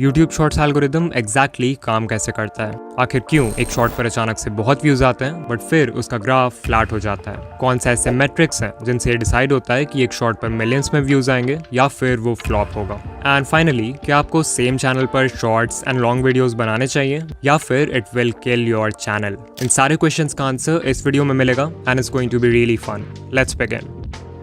YouTube shorts algorithm exactly काम कैसे करता है, आखिर क्यों एक शॉर्ट पर अचानक से बहुत व्यूज आते हैं बट फिर उसका ग्राफ फ्लैट हो जाता है, कौन से ऐसे मेट्रिक्स हैं जिनसे ये डिसाइड होता है कि एक शॉर्ट पर मिलियंस में व्यूज आएंगे या फिर वो फ्लॉप होगा, एंड फाइनली क्या आपको सेम चैनल पर शॉर्ट्स एंड लॉन्ग वीडियोस बनाने चाहिए या फिर it will kill your channel. इन सारे क्वेश्चंस का आंसर इस वीडियो में मिलेगा and it's going to be really fun. Let's begin.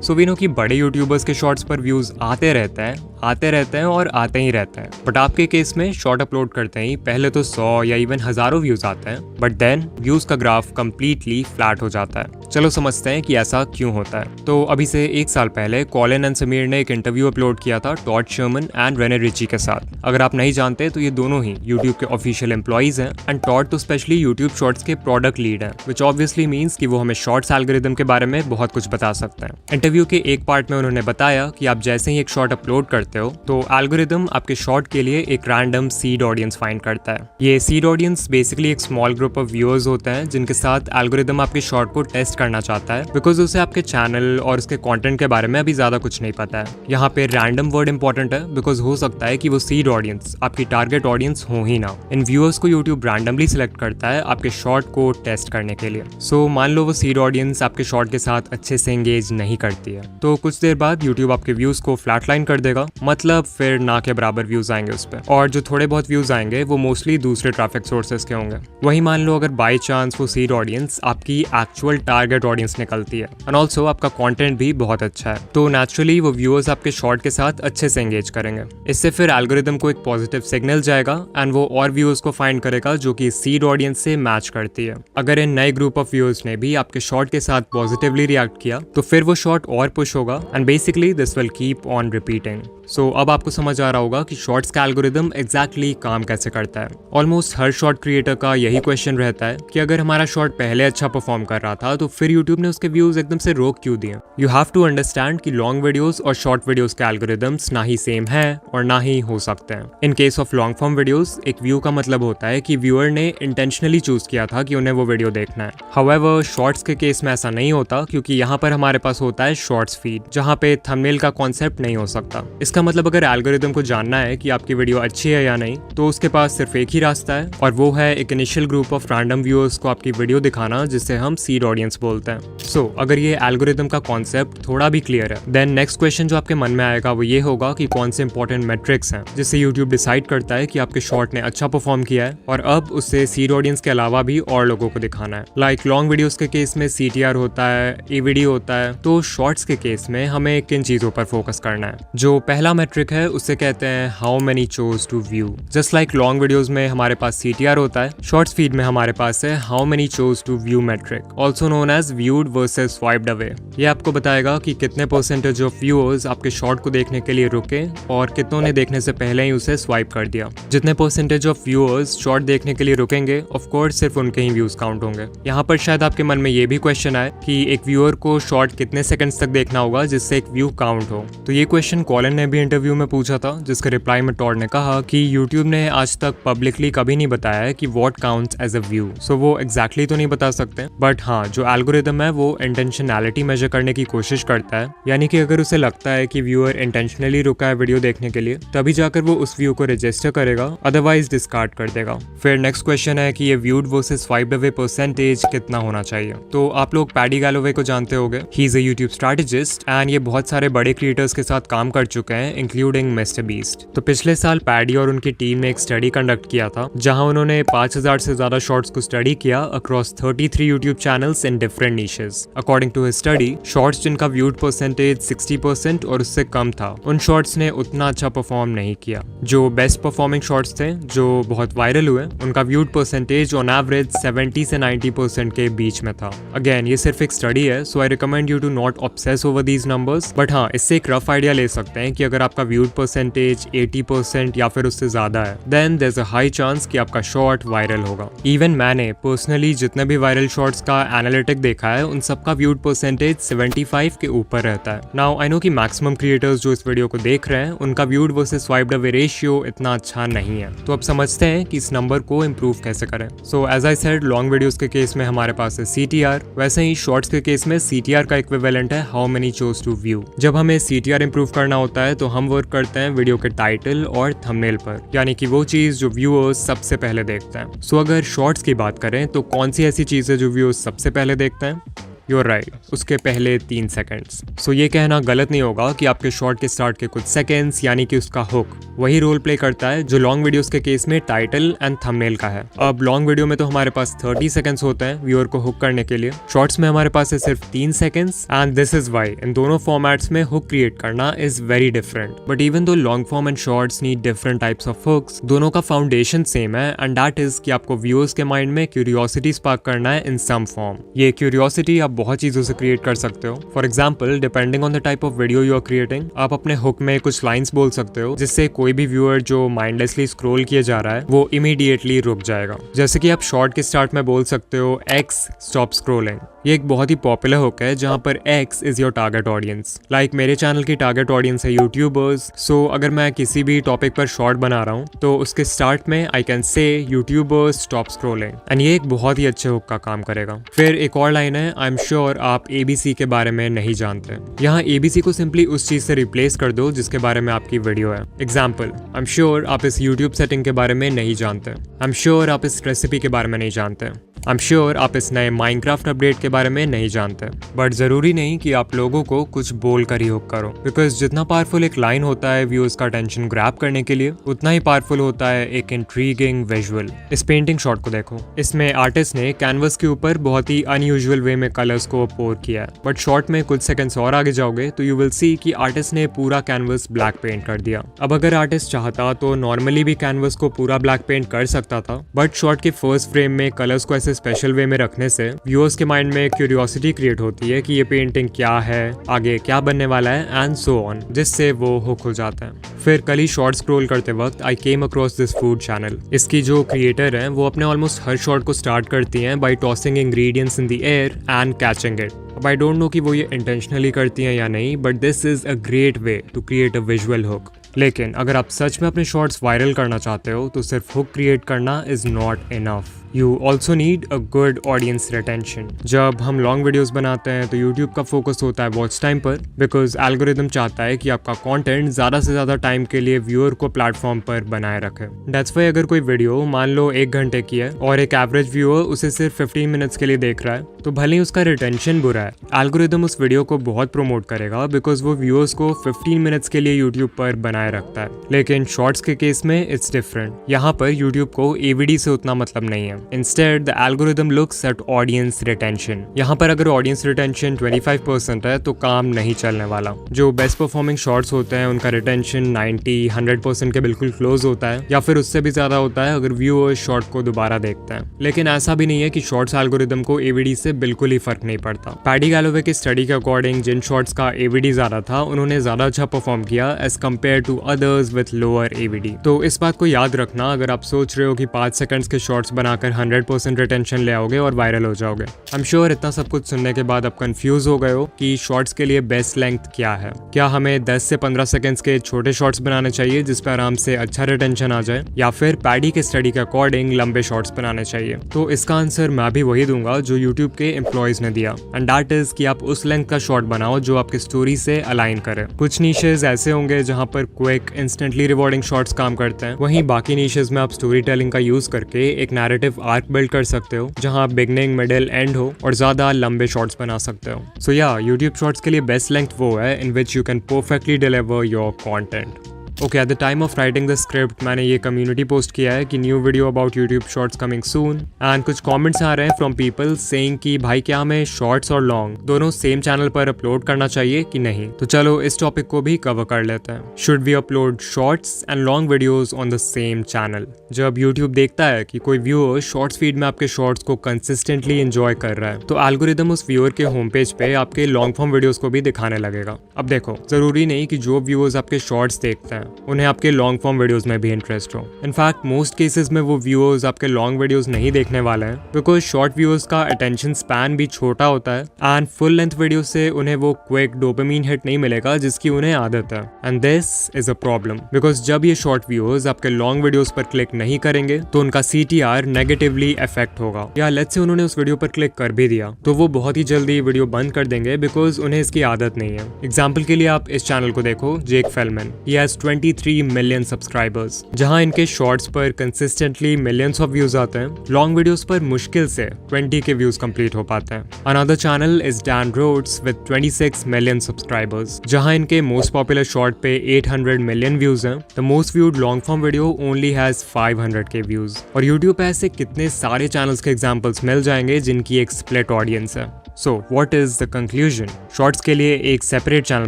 So we know कि बड़े यूट्यूबर्स के शॉर्ट्स पर व्यूज आते रहते हैं और आते ही रहते हैं, बट आपके केस में शॉर्ट अपलोड करते ही पहले तो 100 या इवन हजारों व्यूज आते हैं, बट देन व्यूज का ग्राफ कंप्लीटली फ्लैट हो जाता है। चलो समझते हैं कि ऐसा क्यों होता है। तो अभी से 1 साल पहले कॉलिन एंड समीर ने एक इंटरव्यू अपलोड किया था Todd Sherman and Rene Ritchie के साथ। अगर आप नहीं जानते तो ये दोनों ही यूट्यूब के ऑफिशियल एम्प्लॉइज हैं एंड टॉड तो स्पेशली यूट्यूब शॉर्ट्स के प्रोडक्ट लीड हैं, विच ऑब्वियसली मीन्स कि वो हमें शॉर्ट्स एल्गोरिदम के बारे में बहुत कुछ बता सकते हैं। इंटरव्यू के एक पार्ट में उन्होंने बताया कि आप जैसे ही एक शॉर्ट अपलोड करते हो तो एल्गोरिदम आपके शॉर्ट के लिए एक रैंडम सीड ऑडियंस फाइंड करता है। ये सीड ऑडियंस बेसिकली एक स्मॉल ग्रुप ऑफ व्यूअर्स होते हैं जिनके साथ एल्गोरिदम आपके शॉर्ट को टेस्ट करना चाहता है, बिकॉज उसे आपके चैनल और उसके कंटेंट के बारे में अभी ज्यादा कुछ नहीं पता है। यहाँ पे रैंडम वर्ड इंपॉर्टेंट है बिकॉज हो सकता है कि वो सीड ऑडियंस आपकी टारगेट ऑडियंस हो ही ना। इन व्यूअर्स को यूट्यूब रैंडमली सिलेक्ट करता है आपके शॉर्ट को टेस्ट करने के लिए। सो मान लो वो सीड ऑडियंस आपके शॉर्ट के साथ अच्छे से एंगेज नहीं करती है तो कुछ देर बाद यूट्यूब आपके व्यूज को फ्लैटलाइन कर देगा, मतलब फिर ना के बराबर व्यूज आएंगे उस पर, और जो थोड़े बहुत व्यूज आएंगे वो मोस्टली दूसरे ट्रैफिक सोर्सेज के होंगे। वही मान लो अगर बाय चांस वो सीड ऑडियंस आपकी एक्चुअल टारगेट ऑडियंस निकलती है एंड ऑल्सो आपका कंटेंट भी बहुत अच्छा है, तो नेचुरली वो व्यूअर्स आपके शॉर्ट के साथ अच्छे से एंगेज करेंगे। इससे फिर एल्गोरिदम को एक पॉजिटिव सिग्नल जाएगा एंड वो और व्यूअर्स को फाइंड करेगा जो कि सीड ऑडियंस से मैच करती है। अगर इन नए ग्रुप ऑफ व्यूअर्स ने भी आपके शॉर्ट के साथ पॉजिटिवली रिएक्ट किया तो फिर वो शॉर्ट और पुश होगा and basically this will keep on repeating. So अब आपको समझ आ रहा होगा कि शॉर्ट्स का एल्गोरिदम एग्जैक्टली काम कैसे करता है। ऑलमोस्ट हर शॉर्ट क्रिएटर का यही क्वेश्चन रहता है कि अगर हमारा शॉर्ट पहले अच्छा परफॉर्म कर रहा था तो फिर यूट्यूब ने उसके व्यूज एकदम से रोक क्यों दिए। यू हैव टू अंडरस्टैंड कि लॉन्ग वीडियोस और शॉर्ट वीडियोस के एल्गोरिदम्स ना ही सेम है और ना ही हो सकते हैं। In case of long form videos एक व्यू का मतलब होता है कि व्यूअर ने इंटेंशनली चूज किया था कि उन्हें वो वीडियो देखना है। हाउएवर शॉर्ट्स के केस में ऐसा नहीं होता क्योंकि यहाँ पर हमारे पास होता है शॉर्ट्स फीड जहाँ पे थंबनेल का कॉन्सेप्ट नहीं हो सकता। इसका मतलब अगर एल्गोरिदम को जानना है कि आपकी वीडियो अच्छी है या नहीं तो उसके पास सिर्फ एक ही रास्ता है और वो है एक initial group of random viewers को आपकी वीडियो दिखाना जिसे हम सीड ऑडियंस बोलते हैं। सो अगर ये एल्गोरिदम का कॉन्सेप्ट थोड़ा भी क्लियर है देन नेक्स्ट क्वेश्चन जो आपके मन में आएगा वो ये होगा कि कौन से इंपॉर्टेंट मेट्रिक्स हैं जिससे यूट्यूब डिसाइड करता है कि आपके शॉर्ट ने अच्छा परफॉर्म किया है और अब उससे सीड ऑडियंस के अलावा भी और लोगों को दिखाना है। लाइक लॉन्ग वीडियोस के केस में CTR होता है, AVD होता है, तो शॉर्ट्स के केस में हमें किन चीजों पर फोकस करना है। जो पहला मेट्रिक है उसे कहते हैं how many chose to view. Just like long videos में हमारे पास CTR होता है, शॉर्ट्स फीड में हमारे पास है how many chose to view metric, also known as viewed versus swiped away. ये आपको बताएगा कि कितने परसेंटेज ऑफ व्यूअर्स आपके शॉर्ट को देखने के लिए रुके और कितनों ने देखने से पहले ही उसे स्वाइप कर दिया। जितने परसेंटेज ऑफ व्यूअर्स शॉर्ट देखने के लिए रुकेंगे ऑफ कोर्स सिर्फ उनके ही व्यूज काउंट होंगे। यहाँ पर शायद आपके मन में ये भी क्वेश्चन आए कि एक व्यूअर को शॉर्ट कितने सेकंड्स तक देखना होगा जिससे एक व्यू काउंट हो। तो ये क्वेश्चन कॉलिन ने भी इंटरव्यू में पूछा था जिसके रिप्लाई में टॉड ने कहा कि यूट्यूब ने आज तक पब्लिकली कभी नहीं बताया है कि what counts as a view. So वो एग्जैक्टली तो नहीं बता सकते, बट हाँ जो एल्गोरिदम है वो इंटेंशनैलिटी मेजर करने की कोशिश करता है, यानी कि अगर उसे लगता है कि व्यूअर इंटेंशनली रुका है वीडियो देखने के लिए तभी जाकर वो उस व्यू को रजिस्टर करेगा, अदरवाइज डिस्कार्ड कर देगा। फिर नेक्स्ट क्वेश्चन है कि ये viewed versus swiped away percentage कितना होना चाहिए। तो आप लोग पैडी गैलोवे को जानते होंगे, he is a YouTube strategist and ये बहुत सारे बड़े क्रिएटर्स के साथ काम कर चुके हैं इंक्लूडिंग मिस्टर बीस्ट। तो पिछले साल पैडी और उनकी टीम ने एक स्टडी कंडक्ट किया था जहां उन्होंने 5000 से ज्यादा शॉर्ट्स को स्टडी किया across 33 YouTube channels in different niches. According to his study shorts जिनका व्यूड परसेंटेज 60% और उससे कम था उन शॉर्ट्स ने उतना अच्छा परफॉर्म नहीं किया। जो बेस्ट परफॉर्मिंग शॉर्ट्स थे जो बहुत वायरल हुए उनका व्यूड परसेंटेज ऑन एवरेज 70 से 90% के बीच में था। अगेन ये सिर्फ एक स्टडी है so I recommend you to not obsess over these numbers, but हाँ इससे एक रफ आइडिया ले सकते हैं कि अगर आपका व्यूड परसेंटेज 80% या फिर उससे ज्यादा है then there is a high chance कि आपका शॉर्ट वायरल होगा। इवन मैंने पर्सनली जितने भी वायरल शॉर्ट्स का एनालिटिक देखा है उन सबका व्यूड परसेंटेज 75 के ऊपर रहता है। नाउ आई नो कि मैक्सिमम क्रिएटर्स जो इस वीडियो को देख रहे हैं उनका viewed versus swiped away ratio इतना अच्छा नहीं है, तो अब समझते हैं कि इस नंबर को इम्प्रूव कैसे करें। So as I said, long videos के केस में हमारे पास है CTR, वैसे ही शॉर्ट्स के केस में CTR का इक्विवेलेंट है how many chose to view. जब हमें CTR इंप्रूव करना होता है तो हम वर्क करते हैं वीडियो के टाइटल और थंबनेल पर, यानी कि वो चीज जो व्यूअर्स सबसे पहले देखते हैं। सो अगर शॉर्ट्स की बात करें तो कौन सी ऐसी चीज है जो व्यूअर्स सबसे पहले देखते हैं? यूर राइट, उसके पहले 3 सेकंड्स। सो ये कहना गलत नहीं होगा कि आपके शॉर्ट के स्टार्ट के कुछ सेकंड्स यानी कि उसका हुक वही रोल प्ले करता है जो लॉन्ग वीडियोस के केस में टाइटल एंड थंबनेल का है। अब लॉन्ग वीडियो में तो हमारे पास 30 सेकंड्स होते हैं व्यूअर को हुक करने के लिए, शॉर्ट्स में हमारे पास है सिर्फ 3 seconds, and this is why in दोनों फॉर्मेट्स में हुक क्रिएट करना is very different. But even though long form and shorts need different types of hooks, दोनों का फाउंडेशन सेम है, एंड दैट इज कि आपको व्यूअर्स के माइंड में क्यूरियोसिटी स्पार्क करना है इन सम फॉर्म। ये क्यूरियोसिटी आप बहुत चीजों से क्रिएट कर सकते हो। For example, depending on the type of video you are creating, आप अपने हुक में कुछ लाइंस बोल सकते हो जिससे कोई भी व्यूअर जो माइंडलेसली स्क्रॉल किए जा रहा है वो इमीडिएटली रुक जाएगा। जैसे कि आप शॉर्ट के स्टार्ट में बोल सकते हो X स्टॉप स्क्रॉलिंग। ये एक बहुत ही पॉपुलर हुक है जहाँ पर X is your target audience. Like मेरे चैनल की टारगेट ऑडियंस है यूट्यूबर्स, सो अगर मैं किसी भी टॉपिक पर शॉर्ट बना रहा हूँ तो उसके स्टार्ट में I can say YouTubers stop scrolling, and ये एक बहुत ही अच्छे हुक का काम करेगा। फिर एक और लाइन है, आई एम श्योर आप ABC के बारे में नहीं जानते। यहाँ ABC को सिंपली उस चीज से रिप्लेस कर दो जिसके बारे में आपकी वीडियो है। एग्जाम्पल, आई एम श्योर आप इस YouTube सेटिंग के बारे में नहीं जानते। आई एम श्योर आप इस रेसिपी के बारे में नहीं जानते। आई एम श्योर आप इस नए माइनक्राफ्ट अपडेट के बारे में नहीं जानते। बट जरूरी नहीं कि आप लोगों को कुछ बोल कर ही हुक करो, बिकॉज जितना पावरफुल एक लाइन होता है व्यूअर्स का अटेंशन ग्रैब करने के लिए, उतना ही पावरफुल होता है एक इंट्रीगिंग विजुअल। इस पेंटिंग शॉट को देखो, इसमें आर्टिस्ट ने कैनवस के ऊपर बहुत ही अनयूजुअल वे में कलर्स को पोर किया है। बट शॉट में कुछ सेकंड्स और आगे जाओगे तो यू विल सी कि आर्टिस्ट ने पूरा कैनवस ब्लैक पेंट कर दिया। अब अगर आर्टिस्ट चाहता तो नॉर्मली भी कैनवस को पूरा ब्लैक पेंट कर सकता था, बट शॉट के फर्स्ट फ्रेम में कलर्स को ऐसे स्पेशल वे में रखने से व्यूअर्स के माइंड में क्यूरियोसिटी क्रिएट होती है कि ये पेंटिंग क्या है, आगे क्या बनने वाला है, एंड सो ऑन, जिससे वो हुक हो जाता है। फिर कल ही शॉर्ट स्क्रॉल करते वक्त I came across this food channel. इसकी जो क्रिएटर है वो अपने ऑलमोस्ट हर शॉट को स्टार्ट करती हैं by tossing ingredients in the air and catching it. अब आई डोंट नो कि वो ये इंटेंशनली करती हैं या नहीं, but this is a great way to create a visual hook. लेकिन अगर आप सच में अपने शॉर्ट्स वायरल करना चाहते हो तो सिर्फ हुक क्रिएट करना is not enough. You also need a good audience retention. जब हम लॉन्ग वीडियोस बनाते हैं तो यूट्यूब का फोकस होता है वॉच टाइम पर, बिकॉज एल्गोरिदम चाहता है कि आपका कंटेंट ज्यादा से ज्यादा टाइम के लिए व्यूअर को प्लेटफॉर्म पर बनाए रखे। दैट्स व्हाई अगर कोई वीडियो मान लो 1 घंटे की है और एक एवरेज व्यूअर उसे सिर्फ 15 मिनट्स के लिए देख रहा है, तो भले ही उसका रिटेंशन बुरा है, एल्गोरिदम उस वीडियो को बहुत प्रमोट करेगा बिकॉज वो व्यूअर्स को 15 मिनट्स के लिए यूट्यूब पर बनाए रखता है। लेकिन शॉर्ट्स के केस में इट्स डिफरेंट। यहाँ पर यूट्यूब को AVD से उतना मतलब नहीं है। Instead, the algorithm looks at audience retention. यहाँ पर अगर audience retention 25% है तो काम नहीं चलने वाला। जो बेस्ट परफॉर्मिंग शॉर्ट्स होते हैं उनका रिटेंशन 90-100% के बिल्कुल क्लोज होता है, या फिर उससे भी ज्यादा होता है अगर व्यूअर्स शॉर्ट को दोबारा देखते हैं। लेकिन ऐसा भी नहीं है कि शॉर्ट्स एल्गोरिदम को AVD से बिल्कुल ही फर्क नहीं पड़ता। पैडी गैलोवे की स्टडी के अकॉर्डिंग जिन शॉर्ट्स का AVD ज्यादा था उन्होंने ज्यादा अच्छा परफॉर्म किया as compare to others with lower AVD। तो इस बात को याद रखना अगर आप सोच रहे हो कि 5 सेकंड्स के शॉर्ट्स बनाकर 100% रिटेंशन ले आओगे और वायरल हो जाओगे। आई एम श्योर इतना सब कुछ सुनने के बाद आप कंफ्यूज हो गए हो कि शॉर्ट्स के लिए बेस्ट लेंथ क्या है। क्या हमें 10 से 15 सेकंड्स के छोटे शॉर्ट्स बनाने चाहिए जिस पर आराम से अच्छा रिटेंशन आ जाए, या फिर पैडी के स्टडी के अकॉर्डिंग लंबे शॉर्ट्स बनाने चाहिए? तो इसका आंसर मैं भी वही दूंगा जो यूट्यूब के एम्प्लॉयज ने दिया, एंड दैट इज कि आप उस लेंथ का शॉर्ट बनाओ जो आपकी स्टोरी से अलाइन करे। कुछ नीशेज ऐसे होंगे जहां पर क्विक इंस्टेंटली रिवॉर्डिंग शॉर्ट्स काम करते हैं, वहीं बाकी नीशेज में आप स्टोरी टेलिंग का यूज करके एक नैरेटिव आर्क बिल्ड कर सकते हो जहां बिगनिंग, मिडिल, एंड हो और ज्यादा लंबे शॉर्ट्स बना सकते हो। सो या यूट्यूब शॉर्ट्स के लिए बेस्ट लेंथ वो है in which you can perfectly deliver your content. Okay, at the time of writing the script मैंने ये कम्युनिटी पोस्ट किया है कि new video about YouTube shorts coming soon, and कुछ कमेंट्स आ रहे हैं फ्रॉम पीपल सेइंग कि भाई क्या हमें शॉर्ट्स और लॉन्ग दोनों सेम चैनल पर अपलोड करना चाहिए कि नहीं। तो चलो इस टॉपिक को भी कवर कर लेते हैं। Should we upload shorts and long videos on the same channel? जब यूट्यूब देखता है कि कोई व्यूअर शॉर्ट्स फीड में आपके शॉर्ट्स को कंसिस्टेंटली एंजॉय कर रहा है, तो एल्गोरिदम उस व्यूअर के होम पेज पे आपके लॉन्ग फॉर्म वीडियोस को भी दिखाने लगेगा। अब देखो, जरूरी नहीं कि जो व्यूअर्स आपके शॉर्ट्स देखते हैं उन्हें आपके लॉन्ग फॉर्म वीडियोस में भी इंटरेस्ट हो। इनफैक्ट मोस्ट केसेस में वो व्यूअर्स आपके लॉन्ग वीडियोस नहीं देखने वाले हैं बिकॉज शॉर्ट व्यूअर्स का अटेंशन स्पैन भी छोटा होता है एंड फुल लेंथ वीडियो से उन्हें वो क्विक डोपामिन हिट नहीं मिलेगा जिसकी उन्हें आदत है। And this is a problem because जब ये शॉर्ट व्यूअर्स आपके लॉन्ग वीडियोस पर क्लिक नहीं करेंगे तो उनका CTR नेगेटिवली इफेक्ट होगा, या लेट्स से उन्होंने उस वीडियो पर क्लिक कर भी दिया तो वो बहुत ही जल्दी वीडियो बंद कर देंगे बिकॉज उन्हें इसकी आदत नहीं है। एग्जाम्पल के लिए आप इस चैनल को देखो, Jake Fellman, he has 23 million subscribers. जहां इनके शॉर्ट्स पर कंसिस्टेंटली मिलियंस ऑफ व्यूज आते हैं, लॉन्ग वीडियोस पर मुश्किल से 20 के व्यूज कंप्लीट हो पाते हैं। Another channel is Dan Rhodes with 26 million subscribers, जहां इनके मोस्ट पॉपुलर शॉर्ट पे 800 मिलियन व्यूज हैं। The most viewed long form video only has 500 K views. और यूट्यूब पे ऐसे कितने सारे चैनल्स के एग्जांपल्स मिल जाएंगे जिनकी एक स्प्लिट ऑडियंस है। So what is the conclusion? Shorts के लिए एक सेपरेट चैनल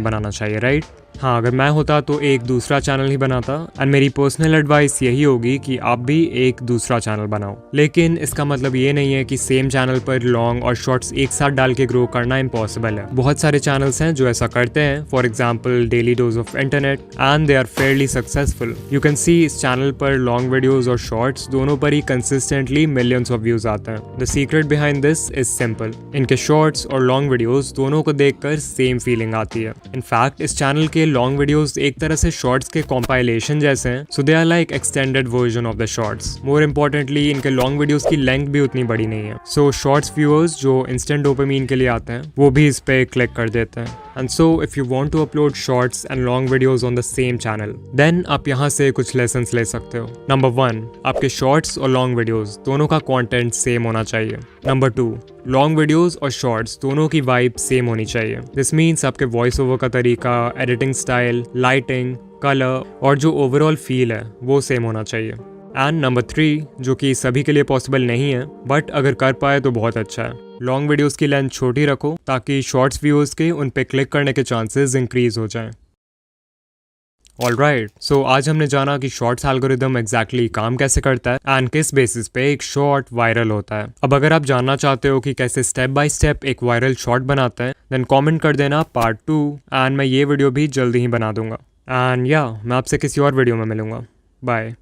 बनाना चाहिए, राइट? हाँ, अगर मैं होता तो एक दूसरा चैनल ही बनाता एंड मेरी पर्सनल एडवाइस यही होगी कि आप भी एक दूसरा चैनल बनाओ। लेकिन इसका मतलब ये नहीं है कि सेम चैनल पर लॉन्ग और शॉर्ट्स एक साथ डाल के ग्रो करना इम्पॉसिबल है। बहुत सारे चैनल्स हैं जो ऐसा करते हैं, for example Daily Dose of Internet, and they are fairly successful. You can see इस चैनल पर लॉन्ग वीडियोज और शॉर्ट्स दोनों पर ही कंसिस्टेंटली मिलियंस ऑफ व्यूज आते हैं। The secret behind this is simple, इनके शॉर्ट्स और लॉन्ग वीडियोज दोनों को देखकर सेम फीलिंग आती है। इनफैक्ट इस चैनल के लॉन्ग वीडियोस एक तरह से शॉर्ट्स के कॉम्पाइलेशन जैसे हैं, so they are like extended version of the shorts. More importantly इनके लॉन्ग वीडियोस की लेंथ भी उतनी बड़ी नहीं है, सो शॉर्ट्स व्यूअर्स जो इंस्टेंट डोपामिन के लिए आते हैं वो भी इस पे क्लिक कर देते हैं। And so if you want to upload shorts and long videos on the same channel, then आप यहाँ से कुछ लेसन्स ले सकते हो। नंबर 1, आपके शॉर्ट्स और लॉन्ग वीडियोस दोनों का कंटेंट सेम होना चाहिए। नंबर 2, लॉन्ग वीडियोस और शॉर्ट्स दोनों की वाइब सेम होनी चाहिए। दिस मीन्स आपके वॉइस ओवर का तरीका, एडिटिंग स्टाइल, लाइटिंग, कलर और जो ओवरऑल फील है वो सेम होना चाहिए। एंड नंबर 3, जो कि सभी के लिए पॉसिबल नहीं है बट अगर कर पाए तो बहुत अच्छा है, लॉन्ग वीडियोस की लेंथ छोटी रखो ताकि शॉर्ट्स व्यूअर्स के उन पे क्लिक करने के चांसेस इंक्रीज हो जाएं। ऑलराइट, सो आज हमने जाना कि शॉर्ट्स एल्गोरिदम एग्जैक्टली काम कैसे करता है एंड किस बेसिस पे एक शॉर्ट वायरल होता है। अब अगर आप जानना चाहते हो कि कैसे स्टेप बाय स्टेप एक वायरल शॉर्ट बनाते हैं, देन कमेंट कर देना पार्ट 2 एंड मैं ये वीडियो भी जल्दी ही बना दूंगा। एंड या मैं आपसे किसी और वीडियो में मिलूंगा। बाय।